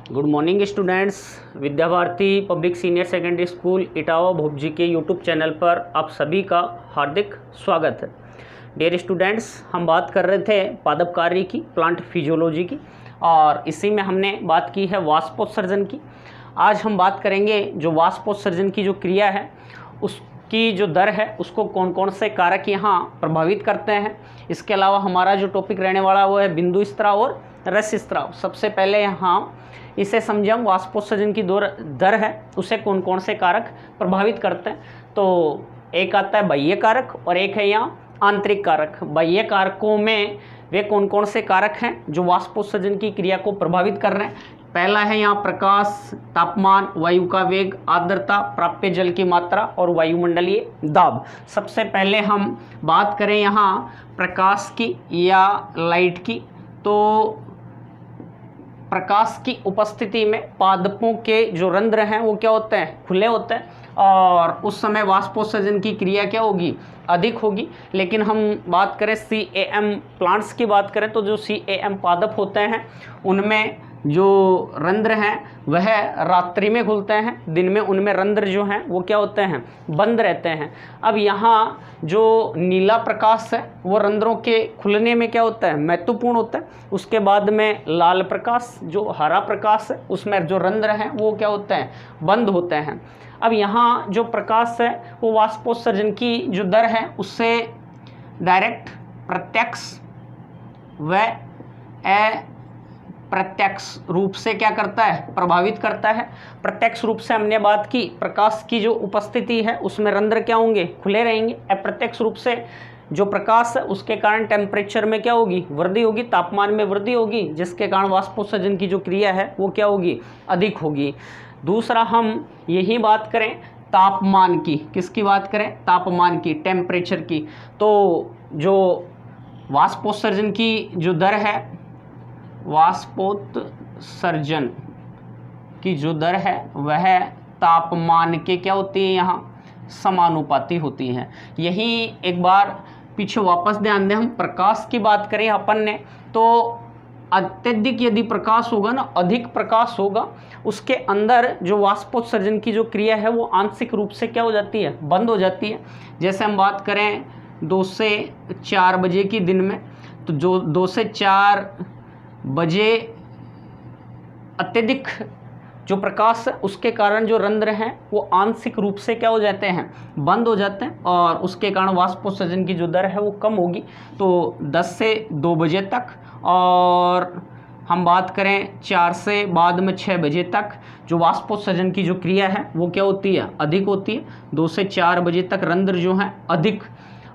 Good morning students. Vidya Bharati public senior secondary school Etawah Bhopji के YouTube channel पर आप सभी का हार्दिक स्वागत है। डियर स्टूडेंट्स, हम बात कर रहे थे पादप कार्य की, प्लांट फिजियोलॉजी की, और इसी में हमने बात की है वाष्पोत्सर्जन की। आज हम बात करेंगे जो वाष्पोत्सर्जन की जो क्रिया है उसकी जो दर है उसको कौन कौन से कारक यहाँ प्रभावित करते हैं। इसके अलावा हमारा जो टॉपिक रहने वाला है वो है बिंदु स्त्राव और रस स्त्राव। सबसे पहले यहाँ इसे समझे हम, वाष्पोत्सर्जन की दर है उसे कौन कौन से कारक प्रभावित करते हैं। तो एक आता है बाह्य कारक और एक है यहाँ आंतरिक कारक। बाह्य कारकों में वे कौन कौन से कारक हैं जो वाष्पोत्सर्जन की क्रिया को प्रभावित कर रहे हैं। पहला है यहाँ प्रकाश, तापमान, वायु का वेग, आर्द्रता, प्राप्य जल की मात्रा और वायुमंडलीय दाब। सबसे पहले हम बात करें यहाँ प्रकाश की या लाइट की, तो प्रकाश की उपस्थिति में पादपों के जो रंध्र हैं वो क्या होते हैं, खुले होते हैं, और उस समय वाष्पोत्सर्जन की क्रिया क्या होगी, अधिक होगी। लेकिन हम बात करें CAM प्लांट्स की बात करें तो जो CAM पादप होते हैं उनमें जो रंध्र हैं वह रात्रि में खुलते हैं, दिन में उनमें रंध्र जो हैं वो क्या होते हैं, बंद रहते हैं। अब यहाँ जो नीला प्रकाश है वो रंध्रों के खुलने में क्या होता है, महत्वपूर्ण होता है। उसके बाद में लाल प्रकाश, जो हरा प्रकाश है उसमें जो रंध्र हैं वो क्या होते हैं, बंद होते हैं। अब यहाँ जो प्रकाश है वो वाष्पोत्सर्जन की जो दर है उससे डायरेक्ट, प्रत्यक्ष व प्रत्यक्ष रूप से क्या करता है, प्रभावित करता है। प्रत्यक्ष रूप से हमने बात की, प्रकाश की जो उपस्थिति है उसमें रंध्र क्या होंगे, खुले रहेंगे। अप्रत्यक्ष रूप से जो प्रकाश है उसके कारण टेम्परेचर में क्या होगी, वृद्धि होगी, तापमान में वृद्धि होगी, जिसके कारण वाष्पोत्सर्जन की जो क्रिया है वो क्या होगी, अधिक होगी। दूसरा हम यही बात करें तापमान की, किसकी बात करें, तापमान की, टेम्परेचर की। तो जो वाष्पोत्सर्जन की जो दर है, वाष्पोत्सर्जन की जो दर है वह तापमान के क्या होती है, यहाँ समानुपाती होती है। यही एक बार पीछे वापस ध्यान दें, हम प्रकाश की बात करें अपन ने, तो अत्यधिक यदि प्रकाश होगा ना, अधिक प्रकाश होगा, उसके अंदर जो वाष्पोत्सर्जन की जो क्रिया है वो आंशिक रूप से क्या हो जाती है, बंद हो जाती है। जैसे हम बात करें 2 से 4 बजे की दिन में, तो जो 2 से 4 बजे अत्यधिक जो प्रकाश है उसके कारण जो रंध्र हैं वो आंशिक रूप से क्या हो जाते हैं, बंद हो जाते हैं, और उसके कारण वाष्पोत्सर्जन की जो दर है वो कम होगी। तो 10 से 2 बजे तक, और हम बात करें 4 से बाद में 6 बजे तक जो वाष्पोत्सर्जन की जो क्रिया है वो क्या होती है, अधिक होती है। 2 से 4 बजे तक रंध्र जो हैं अधिक,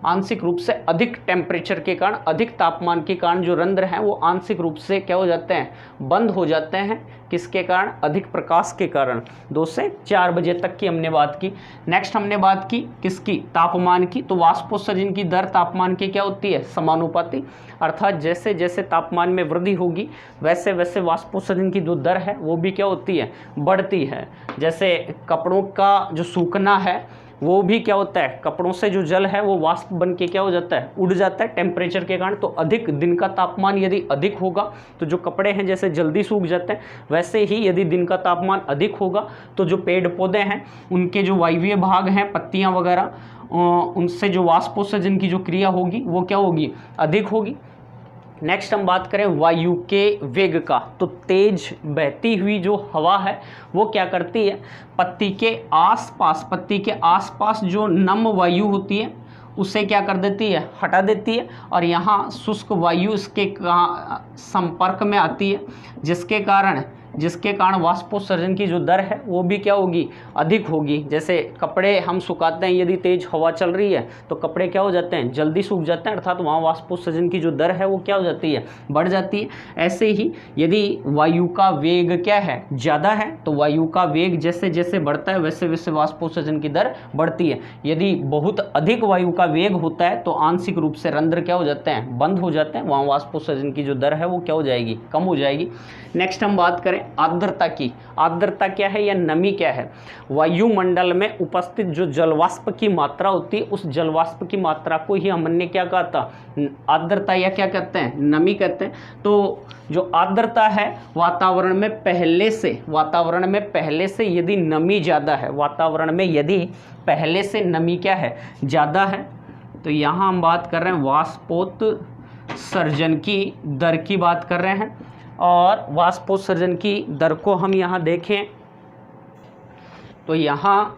आंशिक रूप से अधिक टेम्परेचर के कारण, अधिक तापमान के कारण जो रंध्र हैं वो आंशिक रूप से क्या हो जाते हैं, बंद हो जाते हैं। किसके कारण, अधिक प्रकाश के कारण। 2 से 4 बजे तक की हमने बात की। नेक्स्ट हमने बात की किसकी, तापमान की। तो वाष्पोत्सर्जन की दर तापमान के क्या होती है, समानुपाती, अर्थात जैसे जैसे तापमान में वृद्धि होगी वैसे वैसे वाष्पोत्सर्जन की जो दर है वो भी क्या होती है, बढ़ती है। जैसे कपड़ों का जो सूखना है वो भी क्या होता है, कपड़ों से जो जल है वो वाष्प बन के क्या हो जाता है, उड़ जाता है टेम्परेचर के कारण। तो अधिक दिन का तापमान यदि अधिक होगा तो जो कपड़े हैं जैसे जल्दी सूख जाते हैं, वैसे ही यदि दिन का तापमान अधिक होगा तो जो पेड़ पौधे हैं उनके जो वायवीय भाग हैं, पत्तियां वगैरह, उनसे जो वाष्पोत्सर्जन की जो क्रिया होगी वो क्या होगी, अधिक होगी। नेक्स्ट हम बात करें वायु के वेग का। तो तेज बहती हुई जो हवा है वो क्या करती है, पत्ती के आसपास जो नम वायु होती है उसे क्या कर देती है, हटा देती है, और यहाँ शुष्क वायु इसके संपर्क में आती है, जिसके कारण वाष्पोत्सर्जन की जो दर है वो भी क्या होगी, अधिक होगी। जैसे कपड़े हम सुखाते हैं, यदि तेज हवा चल रही है तो कपड़े क्या हो जाते हैं, जल्दी सूख जाते हैं, अर्थात वहाँ वाष्पोत्सर्जन की जो दर है वो क्या हो जाती है, बढ़ जाती है। ऐसे ही यदि वायु का वेग क्या है, ज़्यादा है, तो वायु का वेग जैसे जैसे बढ़ता है वैसे वैसे वाष्पोत्सर्जन की दर बढ़ती है। यदि बहुत अधिक वायु का वेग होता है तो आंशिक रूप से रंध्र क्या हो जाते हैं, बंद हो जाते हैं, वहाँ वाष्पोत्सर्जन की जो दर है वो क्या हो जाएगी, कम हो जाएगी। नेक्स्ट हम बात करें आर्द्रता की। आर्द्रता क्या है या नमी क्या है? वायुमंडल में उपस्थित जो जलवाष्प की मात्रा होती है, उस जलवाष्प की मात्रा को ही हमने क्या कहा था? आर्द्रता या क्या कहते हैं? नमी कहते हैं। तो जो आर्द्रता है वातावरण में पहले से यदि नमी ज़्यादा है, वातावरण में यदि पहले से नमी क्या है? ज़्यादा है, तो यहाँ हम बात कर रहे हैं वाष्पोत्सर्जन की दर की बात कर रहे हैं। और वाष्पोत्सर्जन की दर को हम यहाँ देखें तो यहाँ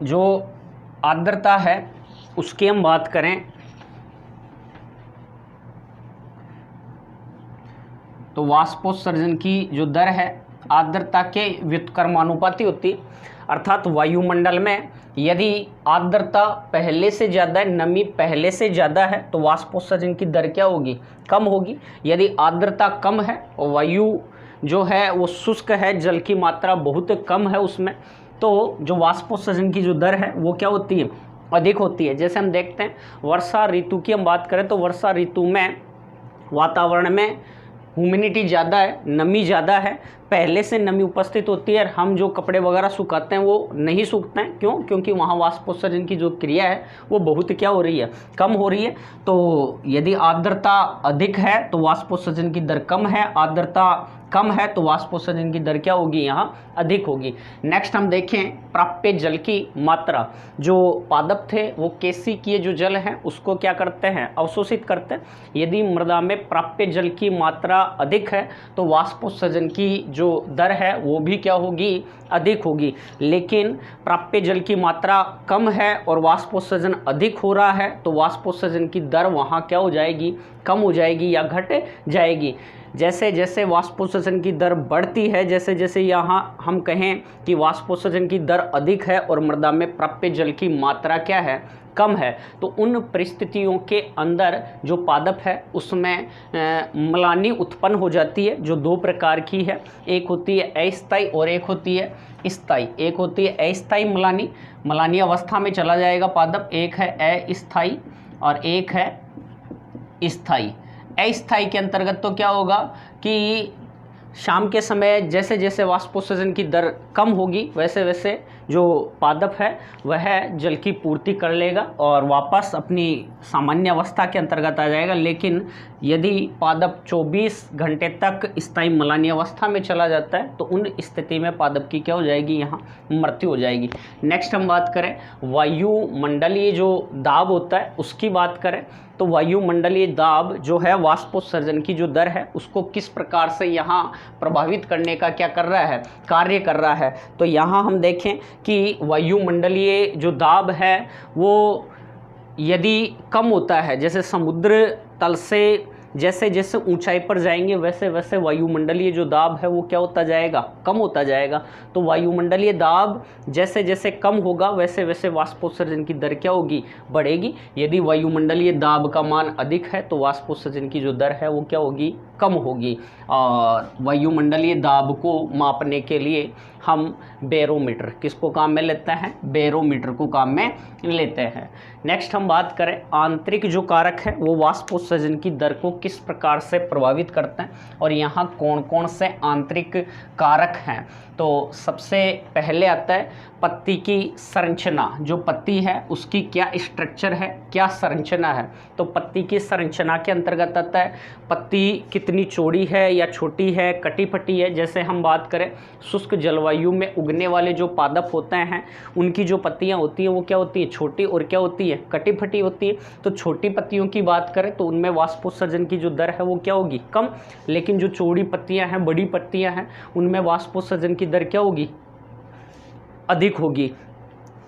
जो आर्द्रता है उसकी हम बात करें तो वाष्पोत्सर्जन की जो दर है आर्द्रता के व्युत्क्रमानुपाती होती है। अर्थात वायुमंडल में यदि आर्द्रता पहले से ज़्यादा है, नमी पहले से ज़्यादा है, तो वाष्पोत्सर्जन की दर क्या होगी? कम होगी। यदि आर्द्रता कम है और वायु जो है वो शुष्क है, जल की मात्रा बहुत कम है उसमें, तो जो वाष्पोत्सर्जन की जो दर है वो क्या होती है? अधिक होती है। जैसे हम देखते हैं वर्षा ऋतु की हम बात करें तो वर्षा ऋतु में वातावरण में ह्यूमिडिटी ज़्यादा है, नमी ज़्यादा है, पहले से नमी उपस्थित होती है। हम जो कपड़े वगैरह सुखाते हैं वो नहीं सूखते हैं। क्यों? क्योंकि वहाँ वाष्पोत्सर्जन की जो क्रिया है वो बहुत क्या हो रही है? कम हो रही है। तो यदि आर्द्रता अधिक है तो वाष्पोत्सर्जन की दर कम है, आर्द्रता कम है तो वाष्पोत्सर्जन की दर क्या होगी? यहाँ अधिक होगी। नेक्स्ट हम देखें प्राप्य जल की मात्रा। जो पादप थे वो केशिकीय जो जल है उसको क्या करते हैं? अवशोषित करते हैं। यदि मृदा में प्राप्य जल की मात्रा अधिक है तो वाष्पोत्सर्जन की जो दर है वो भी क्या होगी? अधिक होगी। लेकिन प्राप्य जल की मात्रा कम है और वाष्पोत्सर्जन अधिक हो रहा है तो वाष्पोत्सर्जन की दर वहाँ क्या हो जाएगी? कम हो जाएगी या घट जाएगी। जैसे जैसे वाष्पोत्सर्जन की दर बढ़ती है, जैसे जैसे यहाँ हम कहें कि वाष्पोत्सर्जन की दर अधिक है और मृदा में प्राप्य जल की मात्रा क्या है? कम है, तो उन परिस्थितियों के अंदर जो पादप है उसमें म्लानी उत्पन्न हो जाती है, जो दो प्रकार की है। एक होती है अस्थायी और एक होती है स्थायी। एक होती है अस्थायी म्लानी, म्लानी अवस्था में चला जाएगा पादप। एक है अस्थायी और एक है स्थायी। अस्थायी के अंतर्गत तो क्या होगा कि शाम के समय जैसे जैसे वाष्पोत्सर्जन की दर कम होगी वैसे वैसे जो पादप है वह जल की पूर्ति कर लेगा और वापस अपनी सामान्य अवस्था के अंतर्गत आ जाएगा। लेकिन यदि पादप 24 घंटे तक स्थायी म्लानी अवस्था में चला जाता है तो उन स्थिति में पादप की क्या हो जाएगी? यहाँ मृत्यु हो जाएगी। नेक्स्ट हम बात करें वायुमंडलीय जो दाब होता है उसकी बात करें तो वायुमंडलीय दाब जो है वाष्पोत्सर्जन की जो दर है उसको किस प्रकार से यहाँ प्रभावित करने का क्या कर रहा है? कार्य कर रहा है। तो यहाँ हम देखें कि वायुमंडलीय जो दाब है वो यदि कम होता है, जैसे समुद्र तल से जैसे जैसे ऊंचाई पर जाएंगे वैसे वैसे वायुमंडलीय जो दाब है वो क्या होता जाएगा? कम होता जाएगा। तो वायुमंडलीय दाब जैसे जैसे कम होगा वैसे वैसे वाष्पोत्सर्जन की दर क्या होगी? बढ़ेगी। यदि वायुमंडलीय दाब का मान अधिक है तो वाष्पोत्सर्जन की जो दर है वो क्या होगी? कम होगी। और वायुमंडलीय दाब को मापने के लिए हम बैरोमीटर किसको काम में लेते हैं? बैरोमीटर को काम में लेते हैं। नेक्स्ट हम बात करें आंतरिक जो कारक है वो वाष्पोत्सर्जन की दर को किस प्रकार से प्रभावित करते हैं और यहाँ कौन कौन से आंतरिक कारक हैं। तो सबसे पहले आता है पत्ती की संरचना। जो पत्ती है उसकी क्या स्ट्रक्चर है, क्या संरचना है। तो पत्ती की संरचना के अंतर्गत आता है पत्ती कितनी चौड़ी है या छोटी है, कटी फटी है। जैसे हम बात करें शुष्क जलवायु में उगने वाले जो पादप होते हैं उनकी जो पत्तियां होती हैं वो क्या होती है? छोटी और क्या होती है? कटी फटी होती है। तो छोटी पत्तियों की बात करें तो उनमें वाष्पोत्सर्जन की जो दर है वो क्या होगी? कम। लेकिन जो चौड़ी पत्तियां हैं, बड़ी पत्तियां हैं, उनमें वाष्पोत्सर्जन की दर क्या होगी? अधिक होगी।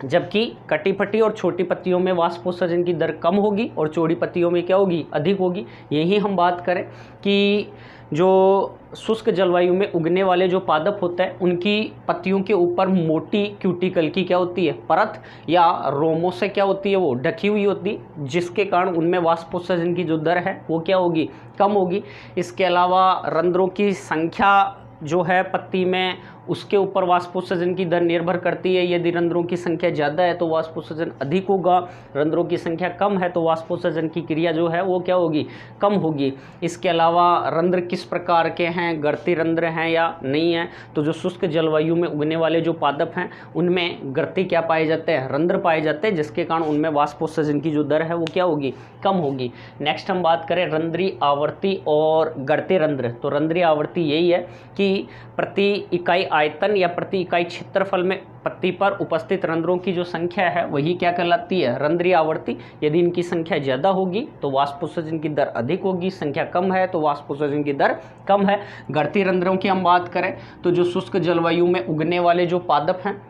जबकि कटी फटी और छोटी पत्तियों में वाष्पोत्सर्जन की दर कम होगी और चौड़ी पत्तियों में क्या होगी? अधिक होगी। यही हम बात करें कि जो शुष्क जलवायु में उगने वाले जो पादप होते हैं उनकी पत्तियों के ऊपर मोटी क्यूटिकल की क्या होती है? परत या रोमों से क्या होती है? वो ढकी हुई होती है, जिसके कारण उनमें वाष्पोत्सर्जन की जो दर है वो क्या होगी? कम होगी। इसके अलावा रंध्रों की संख्या जो है पत्ती में उसके ऊपर वाष्पोत्सर्जन की दर निर्भर करती है। यदि रंध्रों की संख्या ज़्यादा है तो वाष्पोत्सर्जन अधिक होगा, रंध्रों की संख्या कम है तो वाष्पोत्सर्जन की क्रिया जो है वो क्या होगी, कम होगी। इसके अलावा रंध्र किस प्रकार के हैं, गर्ती रंध्र हैं या नहीं है, तो जो शुष्क जलवायु में उगने वाले जो पादप हैं उनमें गर्ती क्या पाए जाते हैं, रंध्र पाए जाते हैं, जिसके कारण उनमें वाष्पोत्सर्जन की जो दर है वो क्या होगी, कम होगी। नेक्स्ट हम बात करें रंध्रीय आवर्ती और गर्ती रंध्र। तो रंध्रीय आवर्ती यही है कि प्रति इकाई आयतन या प्रति इकाई क्षेत्रफल में पत्ती पर उपस्थित रंध्रों की जो संख्या है वही क्या कहलाती है, रंध्रीय आवर्ती। यदि इनकी संख्या ज़्यादा होगी तो वाष्पोत्सर्जन की दर अधिक होगी, संख्या कम है तो वाष्पोत्सर्जन की दर कम है। गर्ती रंध्रों की हम बात करें तो जो शुष्क जलवायु में उगने वाले जो पादप हैं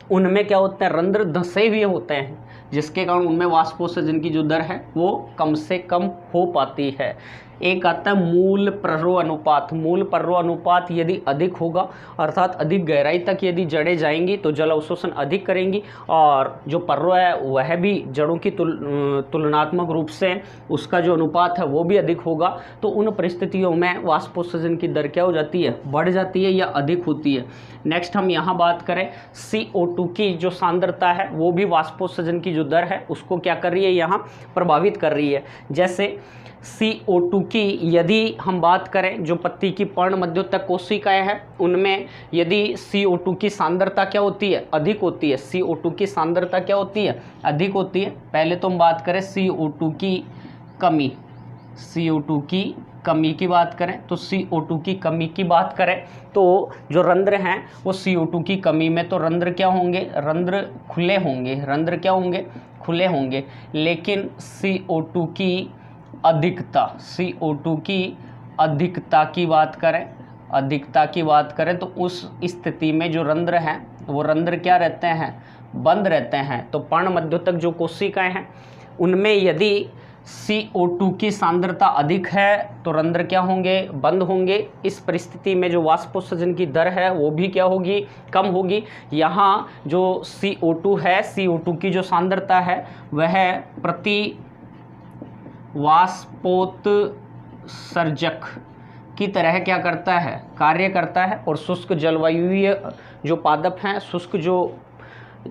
उनमें क्या होते हैं, रंध्र धंसे हुए होते हैं, जिसके कारण उनमें वाष्पोत्सर्जन की जो दर है वो कम से कम हो पाती है। एक आता है मूल पर्रो अनुपात। मूल पर्रो अनुपात यदि अधिक होगा अर्थात अधिक गहराई तक यदि जड़ें जाएंगी तो जल अवशोषण अधिक करेंगी, और जो पर्रो है वह भी जड़ों की तुलनात्मक रूप से उसका जो अनुपात है वो भी अधिक होगा, तो उन परिस्थितियों में वाष्पोत्सर्जन की दर क्या हो जाती है, बढ़ जाती है या अधिक होती है। नेक्स्ट हम यहाँ बात करें CO2 की जो सांद्रता है वो भी वाष्पोत्सर्जन की जो दर है उसको क्या कर रही है, यहाँ प्रभावित कर रही है। जैसे CO2 की यदि हम बात करें, जो पत्ती की पर्ण मध्योतक कोशिकाएं हैं उनमें यदि CO2 की सांद्रता क्या होती है, अधिक होती है। CO2 की सांद्रता क्या होती है, अधिक होती है। पहले तो हम बात करें CO2 की कमी, CO2 की कमी की बात करें तो CO2 की कमी की बात करें तो जो रंध्र हैं वो CO2 की कमी में तो रंध्र क्या होंगे, रंध्र खुले होंगे, रंध्र क्या होंगे, खुले होंगे। लेकिन CO2 की अधिकता, CO2 की अधिकता की बात करें, अधिकता की बात करें तो उस स्थिति में जो रंध्र हैं वो रंध्र क्या रहते हैं, बंद रहते हैं। तो पर्ण मध्योतक जो कोशिकाएं हैं उनमें यदि CO2 की सांद्रता अधिक है तो रंध्र क्या होंगे, बंद होंगे। इस परिस्थिति में जो वाष्पोत्सर्जन की दर है वो भी क्या होगी, कम होगी। यहाँ जो CO2 है, CO2 की जो सांद्रता है वह प्रति वाष्पोत्सर्जक की तरह क्या करता है, कार्य करता है। और शुष्क जलवायुवीय जो पादप हैं, शुष्क जो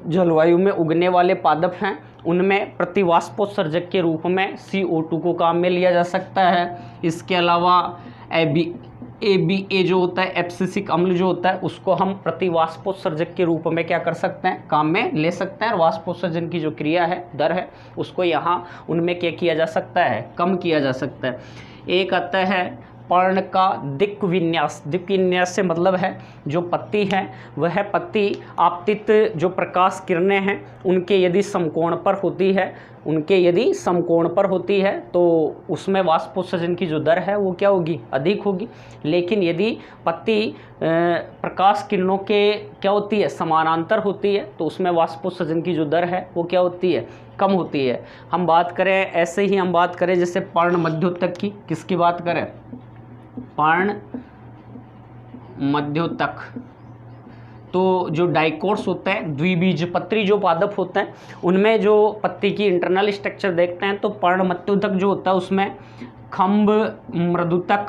जलवायु में उगने वाले पादप हैं उनमें प्रति वाष्पोत्सर्जक के रूप में CO2 को काम में लिया जा सकता है। इसके अलावा ABA जो होता है, एब्सिसिक अम्ल जो होता है, उसको हम प्रति वाष्पोत्सर्जक के रूप में क्या कर सकते हैं, काम में ले सकते हैं। और वाष्पोत्सर्जन की जो क्रिया है, दर है, उसको यहाँ उनमें क्या किया जा सकता है, कम किया जा सकता है। एक आता है पर्ण का दिक् विन्यास। दिक् विन्यास से मतलब है जो पत्ती है वह पत्ती आपतित जो प्रकाश किरणें हैं उनके यदि समकोण पर होती है, उनके यदि समकोण पर होती है तो उसमें वाष्पोत्सर्जन की जो दर है वो क्या होगी, अधिक होगी। लेकिन यदि पत्ती प्रकाश किरणों के क्या होती है, समानांतर होती है तो उसमें वाष्पोत्सर्जन की जो दर है वो क्या होती है, कम होती है। हम बात करें ऐसे ही हम बात करें जैसे पर्ण मध्योतक की, किसकी बात करें, पर्ण मध्योतक। तो जो डाइकोट्स होते हैं, द्विबीजपत्री जो पादप होते हैं उनमें जो पत्ती की इंटरनल स्ट्रक्चर देखते हैं तो पर्ण मध्योतक जो होता है उसमें खंभ मृदुतक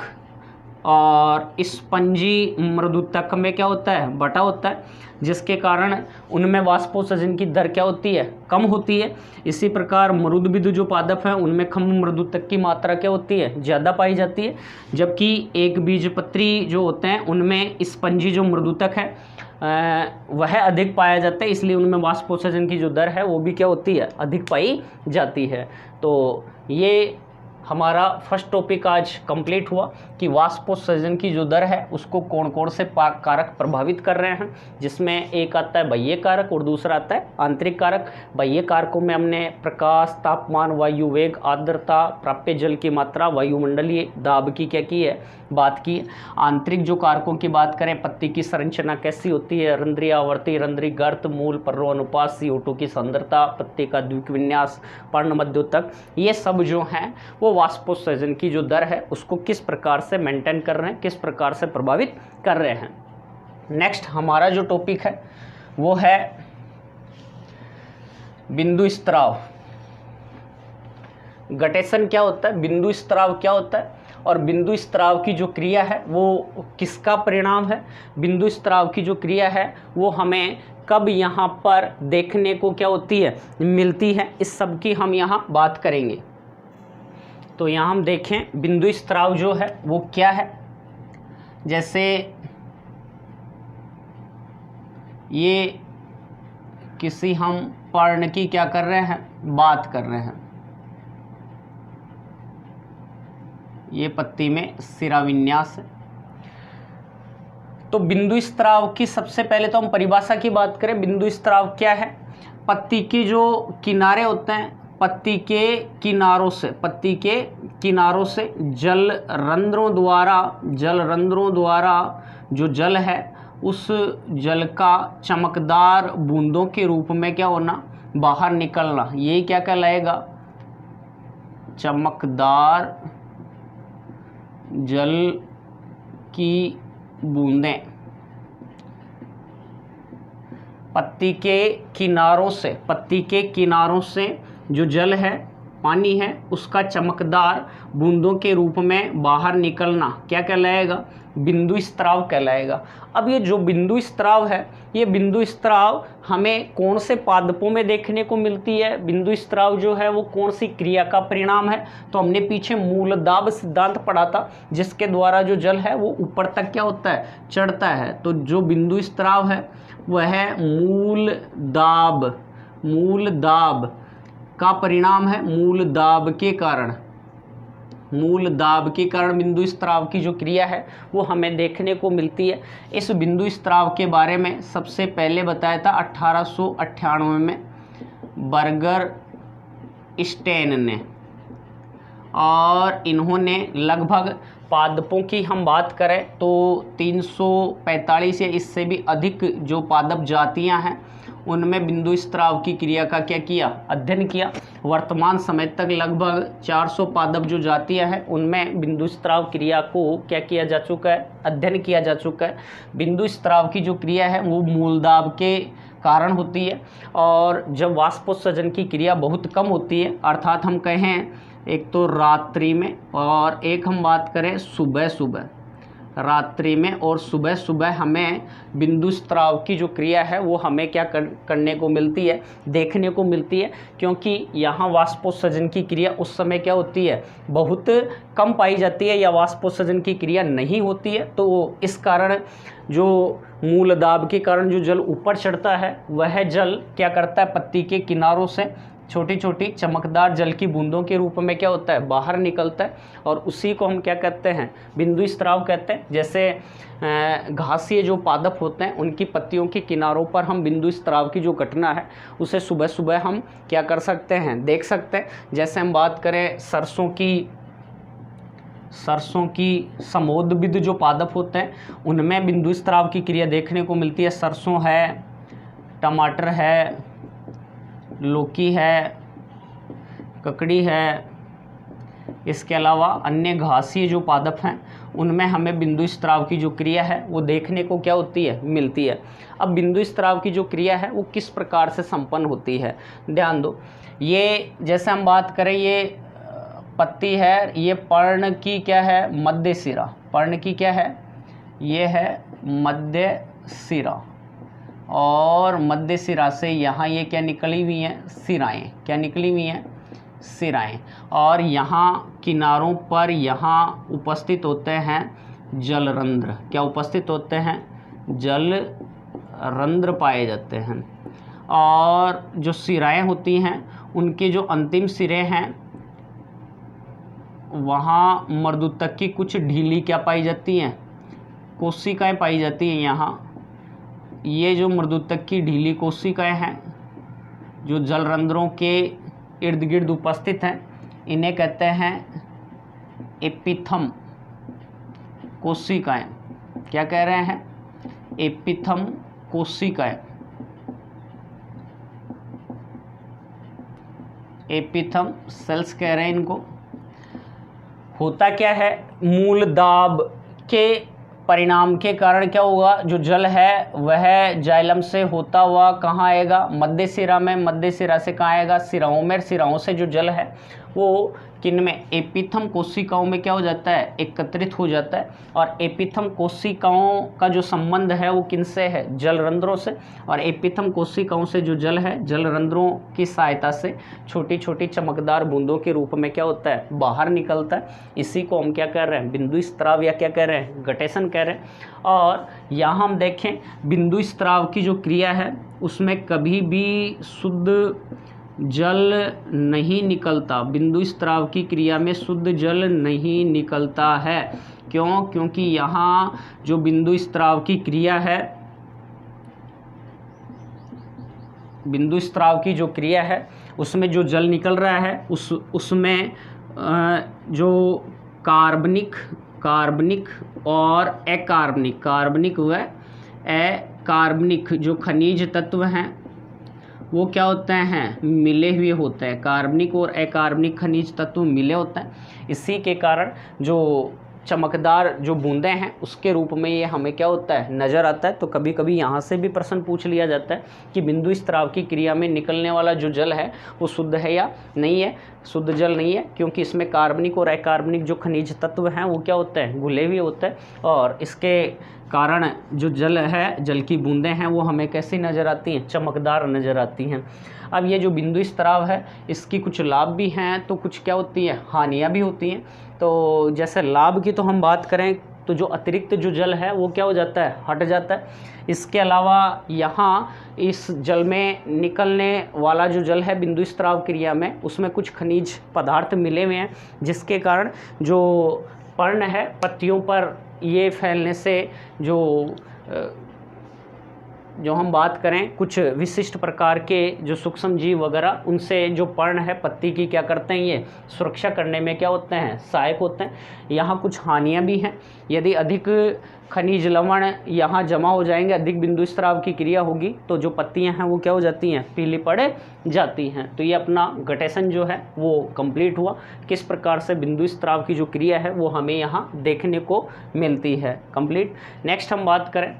और स्पंजी मृदुतक में क्या होता है, बटा होता है, जिसके कारण उनमें वाष्पोत्सर्जन की दर क्या होती है, कम होती है। इसी प्रकार मरुदबिदु जो पादप हैं उनमें खंभ मृदुतक की मात्रा क्या होती है, ज़्यादा पाई जाती है। जबकि एक बीजपत्री जो होते हैं उनमें स्पंजी जो मृदुतक है वह अधिक पाया जाता है, इसलिए उनमें वाष्पोत्सर्जन की जो दर है वो भी क्या होती है, अधिक पाई जाती है। तो ये हमारा फर्स्ट टॉपिक आज कंप्लीट हुआ कि वाष्पोत्सर्जन की जो दर है उसको कौन कौन से कारक प्रभावित कर रहे हैं, जिसमें एक आता है बाह्य कारक और दूसरा आता है आंतरिक कारक। बाह्य कारकों में हमने प्रकाश, तापमान, वायु वेग, आर्द्रता, प्राप्य जल की मात्रा, वायुमंडलीय दाब की क्या की है, बात की। आंतरिक जो कारकों की बात करें, पत्ती की संरचना कैसी होती है, रंध्रीय आवर्ती, रंध्रीय गर्त, मूल पर्रो अनुपात, CO2 की सांद्रता, पत्ती का द्विक विन्यास, पर्ण मध्योतक, ये सब जो हैं वो वाष्पोत्सर्जन की जो दर है उसको किस प्रकार से मेंटेन कर रहे हैं, किस प्रकार से प्रभावित कर रहे हैं। नेक्स्ट हमारा जो टॉपिक है वो है बिंदु स्त्राव। गटेशन क्या होता है, बिंदु स्त्राव क्या होता है और बिंदु स्त्राव की जो क्रिया है वो किसका परिणाम है? बिंदु स्त्राव की जो क्रिया है वो हमें कब यहाँ पर देखने को क्या होती है, मिलती है, इस सब की हम यहाँ बात करेंगे। तो यहाँ हम देखें बिंदु स्त्राव जो है वो क्या है। जैसे ये किसी हम पर्ण की क्या कर रहे हैं, बात कर रहे हैं। ये पत्ती में सिरा विन्यास है। तो बिंदु स्त्राव की सबसे पहले तो हम परिभाषा की बात करें। बिंदु स्त्राव क्या है? पत्ती के जो किनारे होते हैं, पत्ती के किनारों से जल रंध्रों द्वारा जो जल है उस जल का चमकदार बूंदों के रूप में क्या होना, बाहर निकलना, ये क्या कहलाएगा? चमकदार जल की बूंदें पत्ती के किनारों से जो जल है, पानी है, उसका चमकदार बूंदों के रूप में बाहर निकलना क्या कहलाएगा? बिंदु स्त्राव कहलाएगा। अब ये जो बिंदु स्त्राव है, ये बिंदु स्त्राव हमें कौन से पादपों में देखने को मिलती है? बिंदु स्त्राव जो है वो कौन सी क्रिया का परिणाम है? तो हमने पीछे मूलदाब सिद्धांत पढ़ा था, जिसके द्वारा जो जल है वो ऊपर तक क्या होता है, चढ़ता है। तो जो बिंदु स्त्राव है वह मूलदाब का परिणाम है। मूलदाब के कारण बिंदु स्त्राव की जो क्रिया है वो हमें देखने को मिलती है। इस बिंदु स्त्राव के बारे में सबसे पहले बताया था 1898 में बर्गर स्टेन ने, और इन्होंने लगभग पादपों की हम बात करें तो 345 या इससे भी अधिक जो पादप जातियां हैं उनमें बिंदु स्त्राव की क्रिया का क्या किया, अध्ययन किया। वर्तमान समय तक लगभग 400 पादप जो जातियां हैं उनमें बिंदु स्त्राव क्रिया को क्या किया जा चुका है, अध्ययन किया जा चुका है। बिंदु स्त्राव की जो क्रिया है वो मूलदाब के कारण होती है, और जब वाष्पोत्सर्जन की क्रिया बहुत कम होती है, अर्थात हम कहें एक तो रात्रि में और एक हम बात करें सुबह रात्रि में और सुबह हमें बिंदु स्त्राव की जो क्रिया है वो हमें क्या करने को मिलती है, देखने को मिलती है। क्योंकि यहाँ वाष्पोत्सर्जन की क्रिया उस समय क्या होती है, बहुत कम पाई जाती है या वाष्पोत्सर्जन की क्रिया नहीं होती है। तो इस कारण जो मूल दाब के कारण जो जल ऊपर चढ़ता है वह जल क्या करता है, पत्ती के किनारों से छोटी छोटी चमकदार जल की बूंदों के रूप में क्या होता है, बाहर निकलता है, और उसी को हम क्या कहते हैं, बिंदु स्त्राव कहते हैं। जैसे घासीय जो पादप होते हैं उनकी पत्तियों के किनारों पर हम बिंदु स्त्राव की जो घटना है उसे सुबह सुबह हम क्या कर सकते हैं, देख सकते हैं। जैसे हम बात करें सरसों की समोदबिद जो पादप होते हैं उनमें बिंदु स्त्राव की क्रिया देखने को मिलती है। सरसों है, टमाटर है, लौकी है, ककड़ी है, इसके अलावा अन्य घासीय जो पादप हैं उनमें हमें बिंदु स्त्राव की जो क्रिया है वो देखने को क्या होती है, मिलती है। अब बिंदु स्त्राव की जो क्रिया है वो किस प्रकार से संपन्न होती है, ध्यान दो। ये जैसे हम बात करें, ये पत्ती है, ये पर्ण की क्या है, मध्य सिरा। पर्ण की क्या है, ये है मध्य सिरा, और मध्य सिरा से यहाँ ये क्या निकली हुई हैं, सिराएं। क्या निकली हुई हैं, सिराएं। और यहाँ किनारों पर यहाँ उपस्थित होते हैं जलरंध्र। क्या उपस्थित होते हैं, जल रंध्र पाए जाते हैं। और जो सिराएं होती हैं उनके जो अंतिम सिरे हैं वहाँ मर्दूतक की कुछ ढीली क्या पाई जाती हैं, कोशिकाएं पाई जाती हैं। यहाँ ये जो मृदुतक की ढीली कोशिकाएं हैं जो जलरंध्रों के इर्द गिर्द उपस्थित हैं, इन्हें कहते हैं एपिथम कोशिकाएं। क्या कह रहे हैं, एपिथम कोशिकाएं। एपिथम सेल्स कह रहे हैं इनको। होता क्या है, मूल दाब के परिणाम के कारण क्या होगा, जो जल है वह जाइलम से होता हुआ कहाँ आएगा, मध्य सिरा में। मध्य सिरा से कहाँ आएगा, सिराओं में। सिराओं से जो जल है वो किन में, एपिथम कोशिकाओं में क्या हो जाता है, एकत्रित हो जाता है। और एपिथम कोशिकाओं का जो संबंध है वो किनसे है, जल रंध्रों से। और एपिथम कोशिकाओं से जो जल है, जल रंध्रों की सहायता से छोटी छोटी चमकदार बूंदों के रूप में क्या होता है, बाहर निकलता है। इसी को हम क्या कह रहे हैं, बिंदु स्त्राव या क्या कह रहे हैं, गटेशन कह रहे हैं। और यहाँ हम देखें बिंदु स्त्राव की जो क्रिया है उसमें कभी भी शुद्ध जल नहीं निकलता। बिंदु स्त्राव की क्रिया में शुद्ध जल नहीं निकलता है। क्यों? क्योंकि यहाँ जो बिंदु स्त्राव की क्रिया है, बिंदु स्त्राव की जो क्रिया है उसमें जो जल निकल रहा है उसमें जो कार्बनिक और कार्बनिक व अकार्बनिक जो खनिज तत्व हैं वो क्या होते हैं, मिले हुए होते हैं। कार्बनिक और अकार्बनिक खनिज तत्व मिले होते हैं। इसी के कारण जो चमकदार जो बूंदें हैं उसके रूप में ये हमें क्या होता है, नज़र आता है। तो कभी कभी यहाँ से भी प्रश्न पूछ लिया जाता है कि बिंदु स्त्राव की क्रिया में निकलने वाला जो जल है वो शुद्ध है या नहीं है। शुद्ध जल नहीं है क्योंकि इसमें कार्बनिक और अकार्बनिक जो खनिज तत्व हैं वो क्या होते हैं, घुले हुए होते हैं। और इसके कारण जो जल है, जल की बूंदें हैं वो हमें कैसी नज़र आती हैं, चमकदार नज़र आती हैं। अब ये जो बिंदु स्त्राव है इसकी कुछ लाभ भी हैं तो कुछ क्या होती है, हानियाँ भी होती हैं। तो जैसे लाभ की तो हम बात करें तो जो अतिरिक्त जो जल है वो क्या हो जाता है, हट जाता है। इसके अलावा यहाँ इस जल में निकलने वाला जो जल है बिंदु स्त्राव क्रिया में उसमें कुछ खनिज पदार्थ मिले हुए हैं जिसके कारण जो पर्ण है पत्तियों पर ये फैलने से जो हम बात करें कुछ विशिष्ट प्रकार के जो सूक्ष्म जीव वगैरह उनसे जो पर्ण है पत्ती की क्या करते हैं, ये सुरक्षा करने में क्या होते हैं, सहायक होते हैं। यहाँ कुछ हानियाँ भी हैं। यदि अधिक खनिज लवण यहाँ जमा हो जाएंगे, अधिक बिंदु स्त्राव की क्रिया होगी तो जो पत्तियाँ हैं वो क्या हो जाती हैं, पीली पड़ जाती हैं। तो ये अपना गटेशन जो है वो कंप्लीट हुआ। किस प्रकार से बिंदु स्त्राव की जो क्रिया है वो हमें यहाँ देखने को मिलती है, कंप्लीट। नेक्स्ट हम बात करें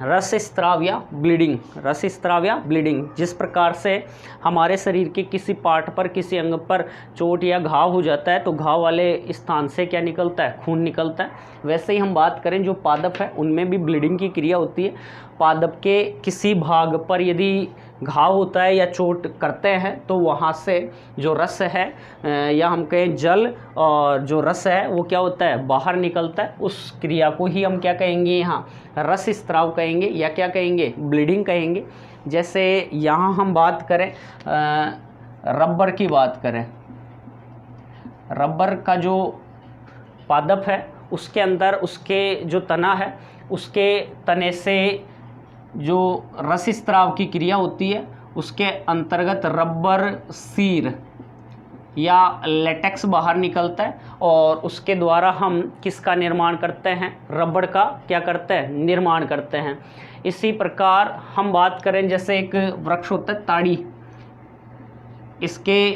रस स्त्राव या ब्लीडिंग। रस स्त्राव या ब्लीडिंग, जिस प्रकार से हमारे शरीर के किसी पार्ट पर, किसी अंग पर चोट या घाव हो जाता है तो घाव वाले स्थान से क्या निकलता है, खून निकलता है। वैसे ही हम बात करें जो पादप है उनमें भी ब्लीडिंग की क्रिया होती है। पादप के किसी भाग पर यदि घाव होता है या चोट करते हैं तो वहाँ से जो रस है या हम कहें जल और जो रस है वो क्या होता है, बाहर निकलता है। उस क्रिया को ही हम क्या कहेंगे, यहाँ रस स्त्राव कहेंगे या क्या कहेंगे, ब्लीडिंग कहेंगे। जैसे यहाँ हम बात करें रबर की बात करें, रबर का जो पादप है उसके अंदर उसके जो तना है उसके तने से जो रस स्त्राव की क्रिया होती है उसके अंतर्गत रबर सीर या लेटेक्स बाहर निकलता है और उसके द्वारा हम किसका निर्माण करते हैं, रबड़ का क्या करते हैं, निर्माण करते हैं। इसी प्रकार हम बात करें जैसे एक वृक्ष होता है ताड़ी, इसके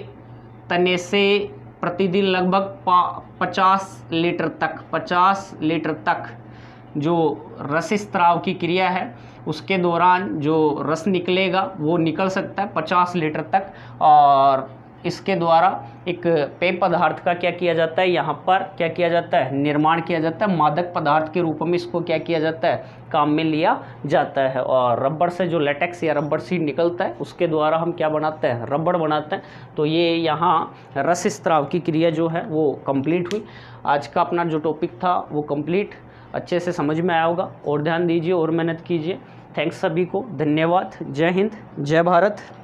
तने से प्रतिदिन लगभग 50 लीटर तक जो रस स्त्राव की क्रिया है उसके दौरान जो रस निकलेगा वो निकल सकता है 50 लीटर तक। और इसके द्वारा एक पेय पदार्थ का क्या किया जाता है, यहाँ पर क्या किया जाता है, निर्माण किया जाता है। मादक पदार्थ के रूप में इसको क्या किया जाता है, काम में लिया जाता है। और रबड़ से जो लेटेक्स या रबड़ सीड निकलता है उसके द्वारा हम क्या बनाते हैं, रबड़ बनाते हैं। तो ये यहाँ रस स्त्राव की क्रिया जो है वो कंप्लीट हुई। आज का अपना जो टॉपिक था वो कंप्लीट अच्छे से समझ में आया होगा और ध्यान दीजिए और मेहनत कीजिए। थैंक्स सभी को, धन्यवाद। जय हिंद, जय भारत।